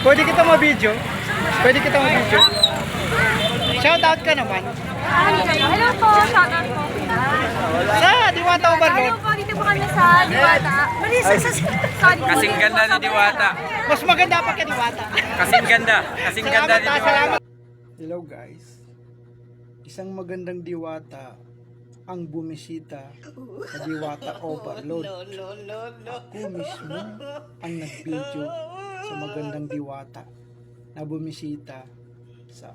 Pwede kita ma-video? Pwede kita ma-video? Shoutout ka naman. Hello po, shoutout po. Sa Diwata Hello Overload. po, dito po kami sa Diwata. Sorry. Kasing ganda ni Diwata. Mas maganda pa kay Diwata. Kasing ganda. Kasing ganda ni Diwata. Salamat. Hello guys. Isang magandang Diwata ang bumisita sa Diwata Overload. Ako mismo ang nag-video sa magandang Diwata na bumisita sa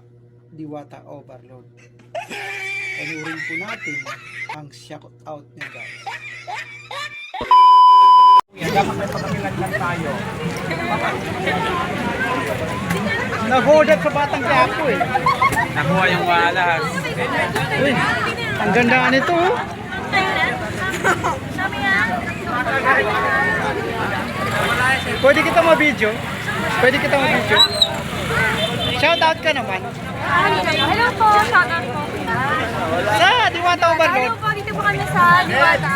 Diwata Overload. Panurin po natin ang shoutout niya guys. Dapat may pagkakilaglan tayo. Nag-order sa Batang Quiapo eh. Nakuha yung walahas. Uy, ang ganda nito oh. Pwede kita ma-video? Pwede kita ma-video? Shoutout ka naman. Hello po, shoutout po. Sa Diwata Overload. Hello po, dito po kami sa Diwata.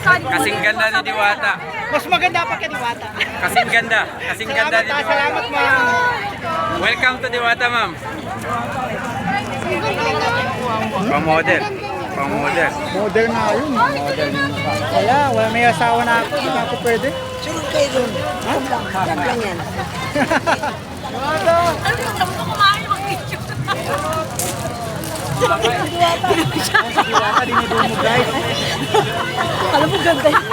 Sorry. Kasing ganda ni Diwata. Mas maganda pa kay Diwata. Kasing ganda. Kasing ganda ni Diwata. Salamat ma'am. Welcome to Diwata, ma'am. Pamodel. Pamodel. Model na yun. Model. Wala may asawa na ako. Hindi ako pwede. Sunod kayo dun. Lang yan. Diwata. Diwata, dinidoon mo guys. Alam mo ganda yun.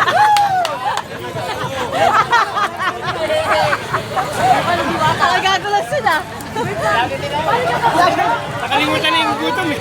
Talaga ko lang sila. Nakalimutan na yung gutom eh.